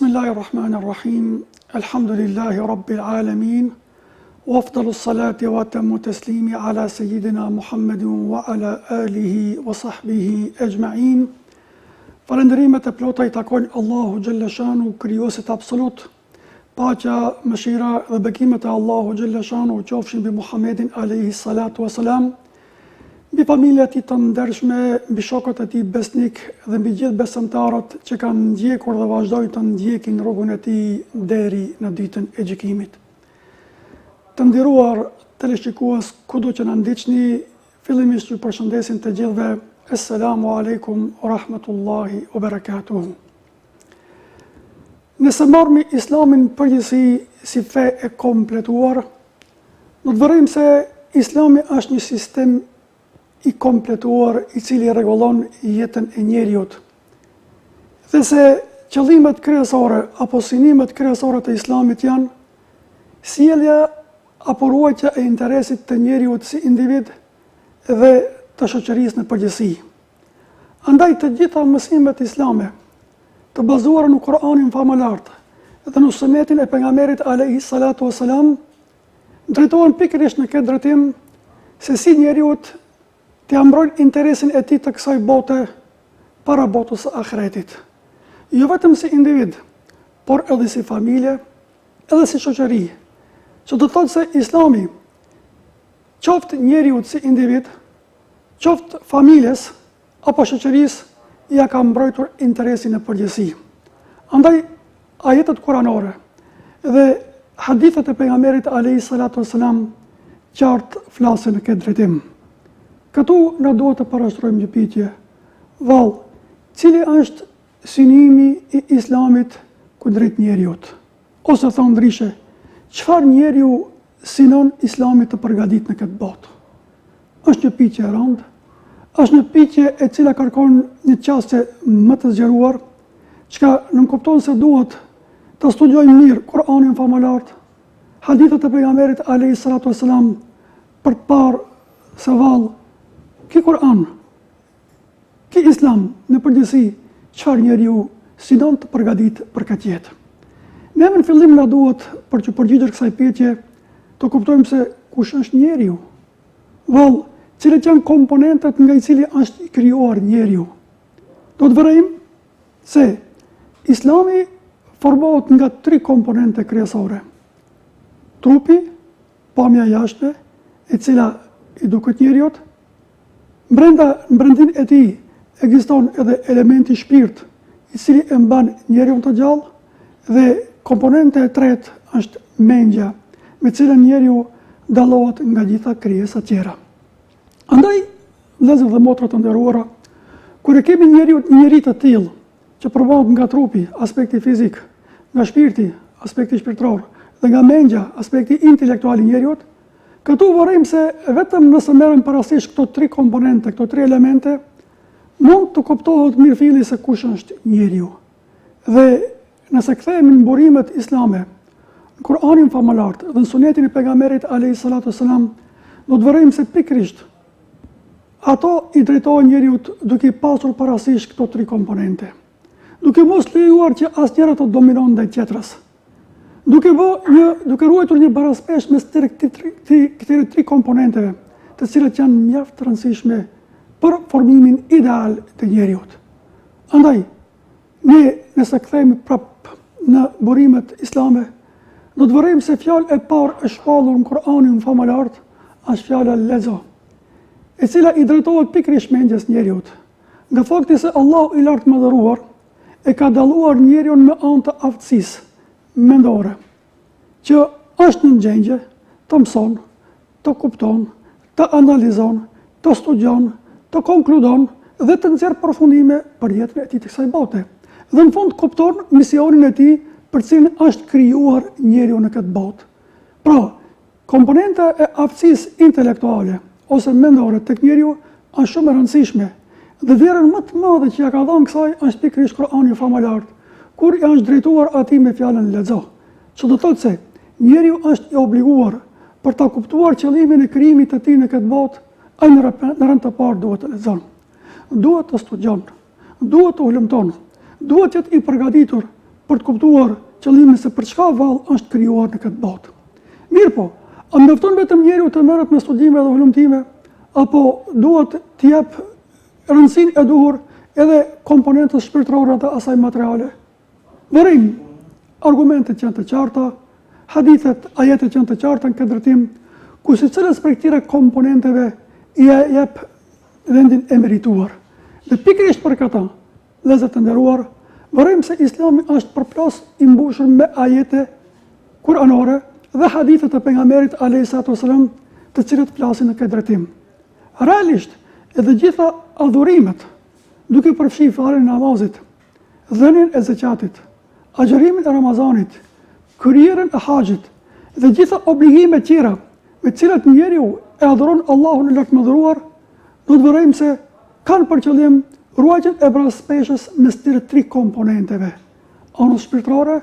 Bismillahirrahmanirrahim. Alhamdulillahi Rabbil Alamin. Wa afdalu salati wa atammu taslimi ala Sayyidina Muhammedin wa ala alihi wa sahbihi ajma'in. Falënderimet e plota I takojnë Allahu Gjelle Shanu, krijuesit absolut. Paqja, mëshira dhe bekimet e Allahu Gjelle Shanu qofshin mbi Muhammedin alayhi salatu wassalam, mbi familjet E Tij të ndershme, mbi shokët e Tij besnik dhe mbi gjithë besimtarët që kanë ndjekur dhe vazhdojnë të ndjekin rrugën e Tij deri në ditën e gjykimit. Të nderuar teleshikues, kudo që na ndiqni, fillimisht ju përshëndesin të gjithëve. Assalamu alaikum wa rahmatullahi wa barakatuhu. Nëse marrëmi Islamin përgjithësi si fe e kompletuar, do të vërejmë se Islami është një sistem I kompletuar I cili rregullon jetën e njeriut. Dhe se qëllimet kryesore apo synimet kryesore të Islamit janë sjellja apo ruajtja e interesit të njeriut si individ dhe të shoqërisë në përgjithësi. Andaj të gjitha mësimet islame, të bazuara në Kur'anin famulart dhe në sunetin e pejgamberit alayhi salatu wassalam, drejtohen pikërisht në këtë drejtim se si njeriut të mbrojnë interesin e tij të kësaj bote para botës së ahiretit. Jo vetëm si individ, por edhe si familje, edhe si shoqëri. Që do të thotë se Islami, qoftë njeriut si individ, qoftë familjes apo shoqërisë, ja ka mbrojtur interesin e përgjithësi. Andaj ajetet kuranore dhe hadithet e pejgamberit alayhi salatu wassalam qartë flasin në këtë drejtim. Këtu na duhet të parashtrojmë një pyetje. Vallë, cili është synimi I Islamit kundrejt njeriut? Ose thonë ndryshe, çfarë njeriu synon Islamit të përgatitur në këtë botë? Është një pyetje e rëndë, është një pyetje e cila kërkon një çështje më të zgjeruar, çka nuk kupton se duhet të studiojmë mirë Kur'anin famulart, hadithet e pejgamberit alayhi salatu wassalam përpara se vallë Ki Kur'an, ki Islam në përgjithësi, çfarë njeriu synon të përgatitet për këtë jetë. Ne në fillim na duhet për të përgjigjer kësaj pyetje të kuptojmë se kush është njeriu. Vallë, cilët janë komponentët nga I cili është I krijuar njeriu. Do të vërejmë se Islami formohet nga 3 komponente kryesore. Trupi, pamja jashtme, e cila I duket njeriut. Në brendin e tij ekziston edhe elementi shpirt, I cili e mban njeriun të gjallë, dhe komponente e tretë është mendja, me cilën njeriu dallohet nga gjitha krijesat tjera. Andaj, vëllezër dhe motra të nderuara, kur e kemi njeri të tillë, që përbohet nga trupi, aspekti fizik, nga shpirti, aspekti shpirtëror, dhe nga mendja, aspekti intelektual I njeriut, këtu vërejmë se vetëm nëse merrem parasysh këto 3 komponente, këto 3 elemente, mund të kuptohet mirëfilli se kush është njeriu. Dhe nëse kthehemi në burimet islame, në Kur'anin famulart dhe në sunetin e pejgamberit alayhi salatu wassalam, do të vërejmë se pikërisht ato I drejtohen njeriut duke pasur parasysh këto 3 komponente. Duke mos lejuar që asnjëra të dominon ndaj tjetrës. Duke ruajtur një baraspesh mes këtyre 3 komponenteve, të cilat janë mjaft të rëndësishme për formimin ideal të njeriut. Andaj, ne nëse kthehemi prap në burimet islame, do të vërejmë se fjalë e parë e shpallur në Kur'anin famulart është fjala lexo, e cila I drejtohet pikërisht mendjes njeriut. Nga fakti se Allahu I lartë mëdhëruar e ka dalluar njeriun me anë të aftësisë mendore, që është në gjendje të mëson, të kupton, të analizon, të studion, të konkludon dhe të nxjerr përfundime për jetën e tij të kësaj bote. Dhe në fund kupton misionin e tij për cilin është krijuar njeriu në këtë botë. Pra, komponenta e aftësisë intelektuale ose mendore tek njeriu është shumë e rëndësishme dhe vlerën më të madhe që ja ka dhënë kësaj është pikërisht Kur'ani famulart, kur I është drejtuar atij me fjalën lexo. Që do të thotë se njeriu është I obliguar për ta kuptuar qëllimin e krijimit të tij në këtë botë, ai në rënd të parë duhet të lexon, duhet të studion, duhet të ulëmton, duhet të jetë I përgatitur për të kuptuar qëllimin se për çka vallë është krijuar në këtë botë. Mirë po, a mjafton vetëm njeriu të merret me studime dhe volumtime, apo duhet të jep rëndësinë e duhur edhe komponentës shpirtërore të asaj materiale? Vërim, argumentet janë të qarta, hadithet, ajetet janë të qarta në këtë drejtim, ku secilës prej këtyre komponenteve i jep vendin e merituar. Dhe pikërisht për këtë, vëllezër të nderuar, vërim se Islami është përplas i mbushur me ajete kuranore dhe hadithet e pejgamberit alayhis salam, të cilët flasin në këtë drejtim. Realisht, edhe gjitha adhurimet, duke përfshirë faljen e namazit, dhënien e zakatit, agjërimin e Ramazanit, kryerjen e haxhit dhe gjitha obligimet tjera me të cilat njeriu e adhuron Allahun e lartëmadhëruar, do të vërejmë se kanë për qëllim ruajtjen e brezpeshës mes këtyre tri komponenteve: anës shpirtërore,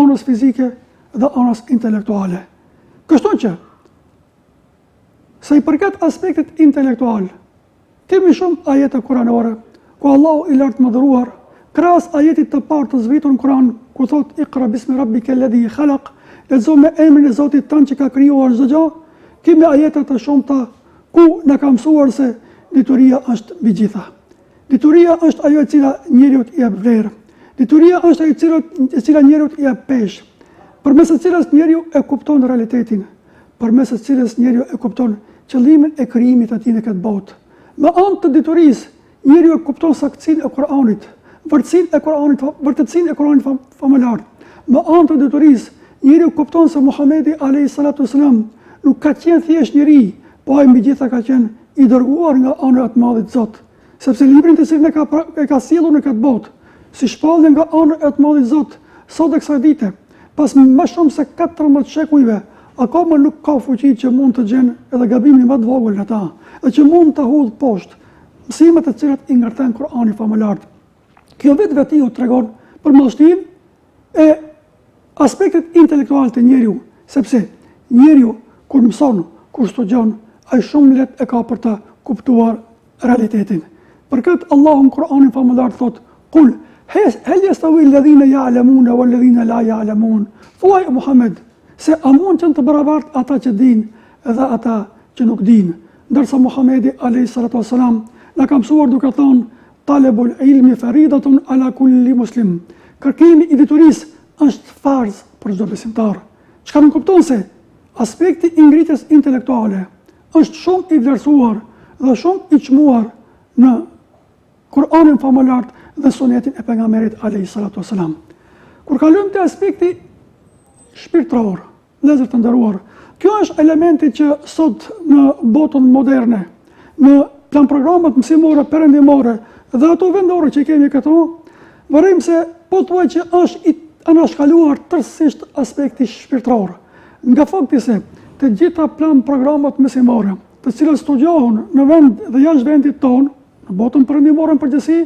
anës fizike dhe anës intelektuale. Kështu që, sa i përket aspektit intelektual, kemi shumë ajete kuranore, ku Allahu i lartëmadhëruar, krahas ajetit të parë të zbritur në Kur'an, ku thot Iqra bismi rabbika alladhi khalaq, lexo me emrin e Zotit tënd që ka krijuar çdo gjë, kemi ajete të shumta ku na ka mësuar se dituria është mbi gjitha. Dituria është ajo e cila njeriu i jep vlerë. Dituria është ajo e cila njeriu i jep peshë, përmes së cilës njeriu e kupton realitetin, përmes së cilës njeriu e kupton qëllimin e krijimit të tij në këtë botë. Me anë të diturisë, njeriu e kupton saktësinë e Kur'anit, vërtetësinë e Kur'anit famëlar. Me anë të diturisë, njeriu kupton se Muhamedi alayhis salatu wasalam nuk ka qenë thjesht njeri, po ai mbi gjitha ka qenë i dërguar nga ana e të Madhit Zot, sepse librin të cilin e ka sjellur në këtë botë, si shpallje nga ana e të Madhit Zot, sot e kësaj dite, pas më shumë se 14 shekujve, akoma nuk ka fuqi që mund të gjenë edhe gabimin më të vogël në ta, dhe që mund të hudh poshtë mësimet të cilat i ngarten Kur'ani famëlar. Kjo vetiu tregon për madhështinë e aspektit intelektual të njeriu, sepse njeriu kur mëson, kur studion, ai shumë lehtë e ka për të kuptuar realitetin. Për këtë Allahu në Kur'anin famëlar thot: "Qul hal yastawi alladhina ya'lamuna wal ladhina la ya'lamun." Thuaj Muhammed, se a mund të barabartë ata që dinë edhe ata që nuk dinë. Ndërsa Muhamedi alayhis salatu wassalam na ka mësuar duke thënë: "Talabul ilmi faridatun ala kulli muslim." Kërkimi i diturisë është farz për çdo besimtar. Çka nuk kupton se aspekti i ngritjes intelektuale është shumë i vlerësuar dhe shumë i çmuar në Kur'anin famëlar dhe sunetin e pejgamberit alayhis salatu wassalam. Kur kalojmë te aspekti shpirtëror, vëllezër të nderuar, kjo është elementi që sot në botën moderne, në plan programet mësimore perëndimore dhe ato vendore që kemi këtu, vërejmë se po thuaj që është i anashkaluar tërësisht aspekti shpirtëror. Nga fakti se të gjitha plan programet mësimore, të cilët studiohen në vend dhe jashtë vendit tonë, në botën perëndimore në përgjithësi,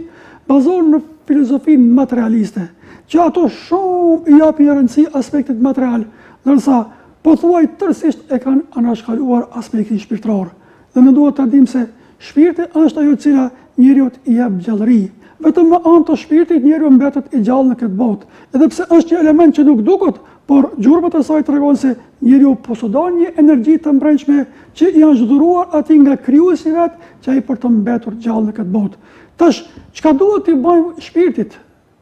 bazohen në filozofinë materialiste, që ato shumë i japin rëndësi aspektit material, ndërsa po thuaj tërësisht e kanë anashkaluar aspektin shpirtëror. Dhe ne duhet të dimë se shpirti është ajo cila njeriu i jep gjallëri. Vetëm me anë të shpirtit njeriu mbetet i gjallë në këtë botë. Edhe pse është një element që nuk duket, por gjurmët e saj tregojnë se njeriu posëdon një energji të mbrëmshme që i janë zhduruar atij nga krijuesi vet, që ai për të mbetur gjallë në këtë botë. Tash, çka duhet t'i bëjmë shpirtit?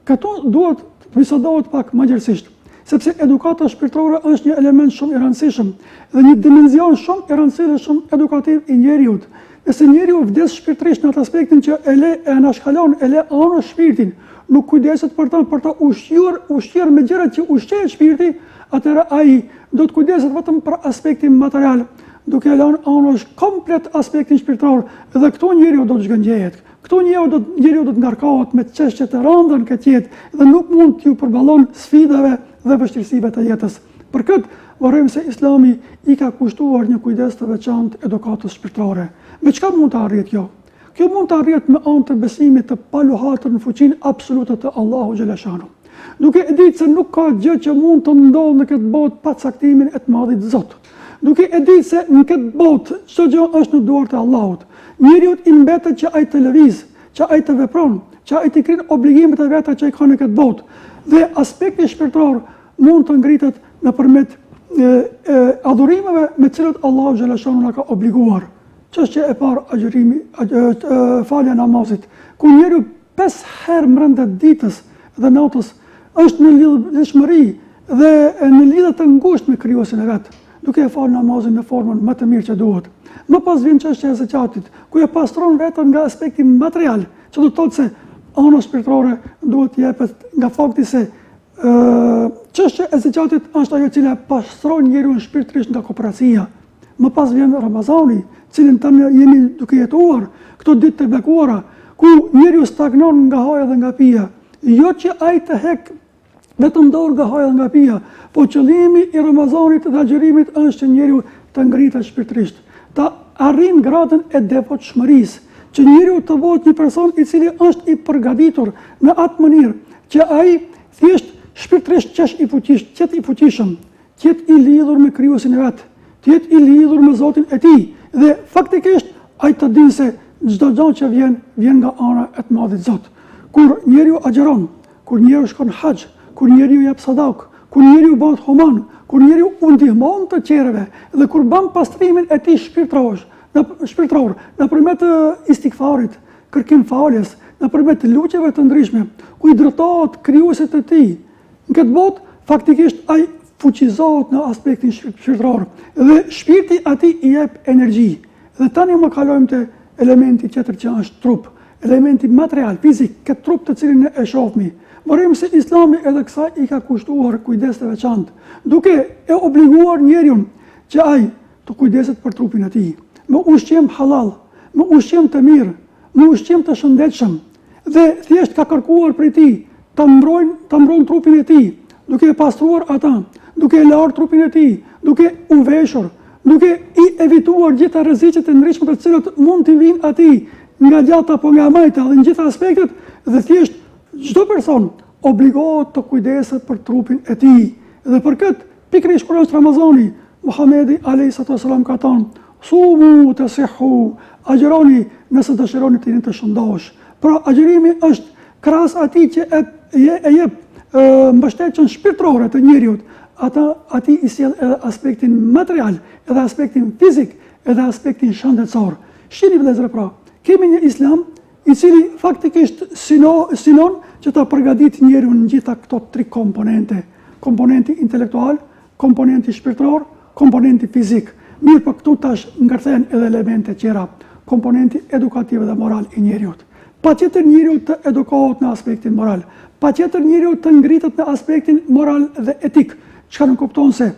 Këto duhet të bisedohet pak më gjerësisht, sepse edukata shpirtërore është një element shumë i rëndësishëm dhe një dimension shumë i rëndësishëm edukativ i njeriu. Nëse njeriu vdes shpirtërisht në atë aspektin që e anashkalon, e le anën shpirtin, nuk kujdeset për ta ushqyer me gjërat që ushqehet shpirti, atëherë ai do të kujdeset vetëm për aspektin material, duke lënë anësh komplet aspektin shpirtëror, dhe këtu njeriu do të zhgënjëhet. Këtu njeriu do të ngarkohet me çështje të rënda në këtë jetë dhe nuk mund t'ju përballon sfidave dhe vështirësive të jetës. Për këtë, vërejmë se Islami i ka kushtuar një kujdes të veçantë edukatës shpirtërore. Me çka mund të arrihet kjo? Kjo mund të arrihet me anë të besimit të paluhatër në fuqinë absolute të Allahu xhaleshanu. Duke e ditë se nuk ka gjë që mund të ndodhë në këtë botë pa caktimin e të Madhit Zot. Duke e ditë se në këtë botë çdo gjë është në duart e Allahut. Njeriu i mbetet që ai të lëviz, që ai të vepron, që ai të kryen obligimet e veta që i ka në këtë botë. Dhe aspekti shpirtëror mund të ngritet nëpërmjet adhurimeve me të cilat Allahu xhaleshanu na ka obliguar. Çështja e parë, agjërimi, falja e namazit, ku njeriu 5 herë brenda ditës dhe natës është në lidhshmëri dhe në lidhje të ngushtë me krijuesin e vet, duke e falë namazin në formën më të mirë që duhet. Më pas vjen çështja e zakatit, ku e pastron veten nga aspekti material, që do të thotë se ana shpirtërore duhet jepet nga fakti se çështja e zakatit është ajo që pastron njeriu shpirtërisht nga kopratësia. Më pas vjen Ramazani, cilin tani jemi duke jetuar këto ditë të bekuara, ku njeriu stagnon nga haja dhe nga pija. Jo që ai të hek vetëm dorë nga haja dhe nga pija, po qëllimi i Ramazanit dhe agjërimit është që njeriu të ngritet shpirtërisht, të arrin gradën e devotshmërisë, që njeriu të bëhet një person i cili është i përgatitur në atë mënyrë që ai thjesht shpirtërisht qetë i fuqishëm, qetë i lidhur me krijuesin e vet, qetë i lidhur me Zotin e tij dhe faktikisht ai të dinë se çdo gjë që vjen nga ana e të Madhit Zot. Kur njeriu agjeron, kur njeriu shkon haxh, kur njeriu jep sadak, kur njeriu bëhet human, kur njeriu u ndihmon të tjerëve dhe kur bën pastrimin e tij shpirtëror, nëpërmjet istikfarit, kërkim faljes, nëpërmjet lutjeve të ndryshme, ku i drejtohet krijuesit të tij, në këtë botë faktikisht ai fuqizohet në aspektin shpirtëror dhe shpirti atij i jep energji. Dhe tani më kalojmë te elementi tjetër që është trup, elementi material, fizik, këtë trup të cilin ne e shohmi. Varrim se Islami edhe kësaj i ka kushtuar kujdes të veçantë, duke e obliguar njeriu që ai të kujdeset për trupin e tij, me ushqim halal, me ushqim të mirë, me ushqim të shëndetshëm, dhe thjesht ka kërkuar prej tij ta mbrojnë trupin e tij, duke e pastruar ata, duke e larë trupin e tij, duke u veshur, duke i evituar gjitha rreziqet e ndryshme të cilat mund të vinë atij nga gjata apo nga majta dhe në gjitha aspektet, dhe thjesht çdo person obligohet të kujdeset për trupin e tij. Dhe për këtë, pikërisht kur është Ramazani, Muhamedi alayhi salam ka thënë: "Sumu tasihhu", agjëroni nëse dëshironi të jeni të shëndosh. Pra agjërimi është krahas atij që e jep mbështetjen shpirtërore të njeriu, atij i sjell edhe aspektin material, edhe aspektin fizik, edhe aspektin shëndetësor. Shihni vëllezër, pra, kemi një islam i cili faktikisht synon që ta përgatit njeriu në gjitha këto 3 komponente: komponenti intelektual, komponenti shpirtëror, komponenti fizik. Mirë, për këtu tash ngërthen edhe elemente tjera, komponenti edukativ dhe moral i njeriu. Patjetër njeriu të edukohet në aspektin moral, patjetër njeriu të ngritet në aspektin moral dhe etik, çka nuk kupton se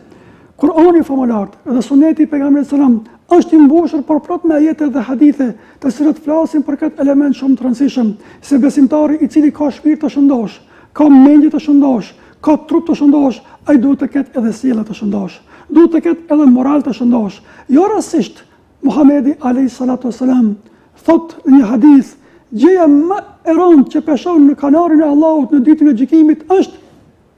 Kurani famulart dhe Suneti i pejgamberit sallam është i mbushur për plot me ajete dhe hadithe të cilat flasin për këtë element shumë të rëndësishëm, se besimtari i cili ka shpirt të shëndosh, ka mendje të shëndosh, ka trup të shëndosh, ai duhet të ketë edhe sjellje të shëndosh, duhet të ketë edhe moral të shëndosh. Jo rastësisht Muhamedi alayhi salatu wasalam thot në një hadith: gjëja më e rëndë që peshon në kanarin e Allahut në ditën e gjykimit është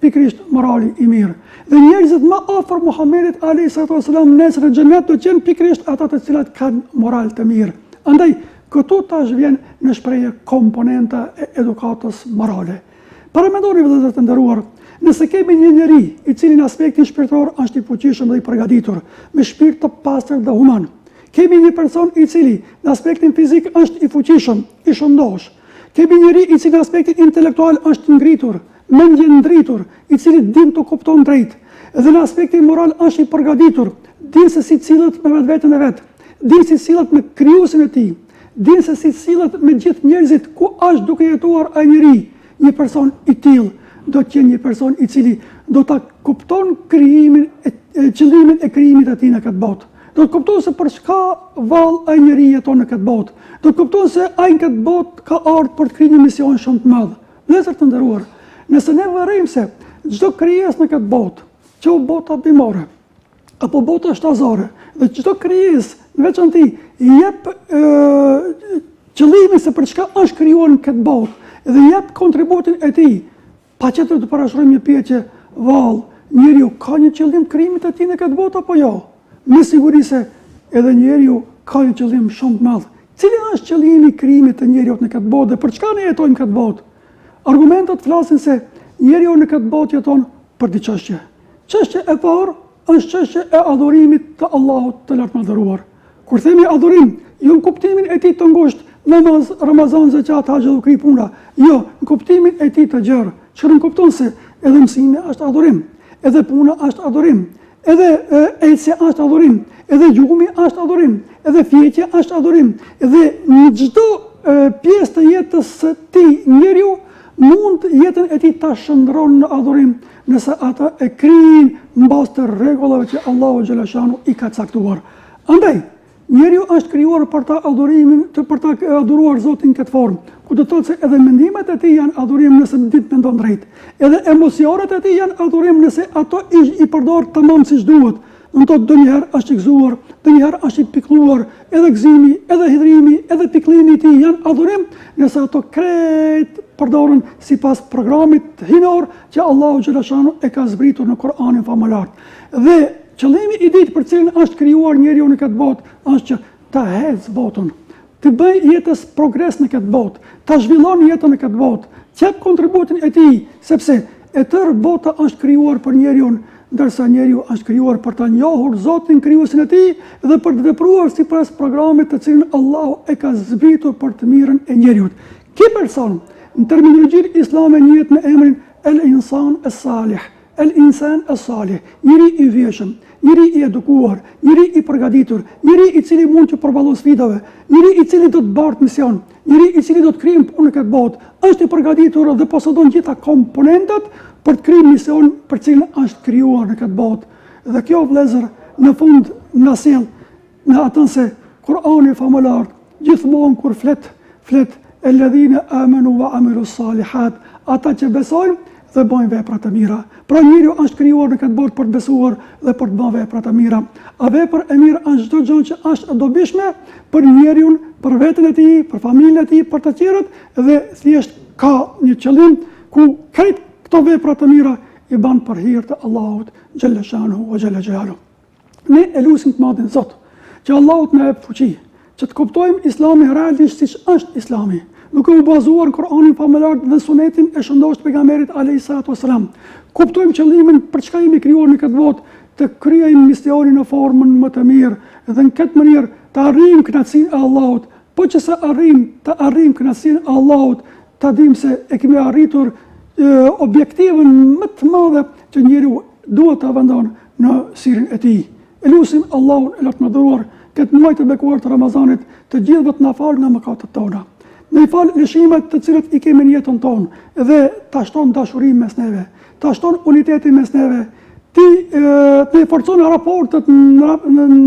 pikërisht morali i mirë. Dhe njerëzit më afër Muhamedit alayhi salatu wasalam nesër në xhenet do të jenë pikërisht ata të cilat kanë moral të mirë. Andaj këtu tash vjen në shprehje komponenta e edukatës morale. Para mendoni vëllezër të nderuar, nëse kemi një njeri i cili në aspektin shpirtëror është i fuqishëm dhe i përgatitur, me shpirt të pastër dhe human, kemi një person i cili në aspektin fizik është i fuqishëm, i shëndosh, kemi njëri i cili në aspektin intelektual është ngritur, mendje ndritur, i cili din të kupton drejt, dhe në aspektin moral është i përgatitur, din se si cilët me vetveten e vet, din si cilët me krijuesin e tij, din se si cilët me gjithë njerëzit ku është duke jetuar ai njeri. Një person i tillë do të jenë një person i cili do ta kupton krijimin qëllimin e krijimit të tij në këtë botë. Do të kupton se për çka vallë ai njeri jeton në këtë botë. Do të kupton se ai në këtë botë ka ardhur për të krijuar një mision shumë të madh. Vëllezër të nderuar, nëse ne vërejmë se çdo krijesë në këtë botë, që bota bimore apo bota shtazore, dhe çdo krijesë në veçantë jep qëllimin se për çka është krijuar në këtë botë dhe jep kontributin e tij, patjetër të parashtrojmë një pyetje: vallë, njeriu ka një qëllim krijimit të tij në këtë botë apo jo? Me siguri se edhe njeriu ka një qëllim shumë të madh. Cili është qëllimi i krijimit të njeriu në këtë botë dhe për çka ne jetojmë në këtë botë? Argumentat flasin se njeriu në këtë botë jeton për dy çështje. Çështja e parë është çështja e adhurimit të Allahut të lartëmadhëruar. Kur themi adhurim, jo në kuptimin e tij të ngushtë, namaz, Ramazan, zeqat, haxh dhe kri puna. Jo, në kuptimin e tij të gjerë. Që kupton se edhe mësimi është adhurim, edhe puna është adhurim, edhe ecja është adhurim, edhe gjuhumi është adhurim, edhe fjekja është adhurim, edhe në çdo pjesë të jetës së tij njeriu mund jetën e tij ta shndërron në adhurim, nëse ata e krijin mbas të rregullave që Allahu xhaleshanu i ka caktuar. Andaj, njeriu është krijuar për ta adhuruar Zotin këtë formë, ku do të thotë se edhe mendimet e tij janë adhurim nëse ditë mendon drejt, edhe emocionet e tij janë adhurim nëse ato i përdor tamam siç duhet. Do të thotë ndonjëherë është i gëzuar, ndonjëherë është i pikëlluar, edhe gëzimi, edhe hidhrimi, edhe pikëllimi i tij janë adhurim nëse ato krejt përdoren sipas programit hinor që Allahu xhaleshanu e ka zbritur në Kur'anin famullar. Dhe qëllimi i ditë për cilin është krijuar njeriu në këtë botë është që ta hecë botën, të bëj jetës progres në këtë botë, ta zhvillon jetën në këtë botë, të jap kontributin e tij, sepse e tërë bota është krijuar për njeriu, ndërsa njeriu është krijuar për ta njohur Zotin krijuesin e tij dhe për të vepruar sipas programit të cilin Allahu e ka zbritur për të mirën e njeriu. Ky person në terminologjinë islame njihet me emrin el-insan es-salih, el-insan es-salih, njeri i vjeshëm, njeri i edukuar, njeri i përgatitur, njeri i cili mund të përballojë sfidave, njeri i cili do të bartë mision, njeri i cili do të krijë punë në këtë botë, është i përgatitur dhe posedon gjitha komponentat për të kryer mision për cilin është krijuar në këtë botë. Dhe kjo vëllezër në fund na sjell në atë se Kur'ani famullar gjithmonë kur flet elladhina amanu wa amilu salihat, ata që besojnë dhe bëjnë vepra të mira. Pra njeriu është krijuar në këtë botë për të besuar dhe për të bërë vepra të mira. A vepra e mirë është çdo gjë që është e dobishme për njeriu, për veten e tij, për familjen e tij, për të tjerët dhe thjesht ka një qëllim ku krejt këto vepra të mira i ban për hir të Allahut xhalla shanuhu wa xhalla jalaluhu. Ne e lutim të madhin Zot që Allahu na jap fuqi, që të kuptojmë Islamin realisht siç është Islami, duke u bazuar në Kur'anin famullar dhe Sunetin e shëndoshtë pejgamberit alayhis salatu wassalam. Kuptojmë qëllimin për çka jemi krijuar në këtë botë, të krijojmë misionin në formën më të mirë dhe në këtë mënyrë të arrijmë kënaqësinë e Allahut. Po që sa arrijmë kënaqësinë e Allahut, ta dimë se e kemi arritur objektivin më të madh që njeriu duhet ta vendon në sirin e tij. Elusim Allahun e lartëmadhëruar këtë muaj të bekuar të Ramazanit të gjithëve të na falë nga mëkatet tona. Në i falë lëshimet të cilët i kemi në jetën tonë dhe ta shton dashurim mes neve, ta shton unitetin mes neve, të forcon raportet në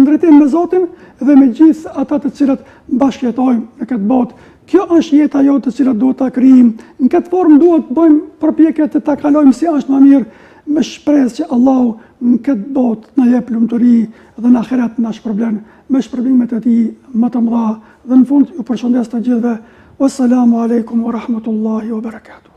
drejtim me Zotin dhe me gjithë ata të cilët bashkëjetojmë në këtë botë. Kjo është jeta jote të cilat duhet ta krijojmë. Në këtë formë duhet të bëjmë përpjekje të ta kalojmë si është më mirë, me shpresë që Allahu në këtë botë na jep lumturi dhe në ahiret na shpërblen me shpërbimet e tij më të mëdha. Dhe në fund ju përshëndes të gjithëve. Wassalamu alaikum wa rahmatullahi wa barakatuh.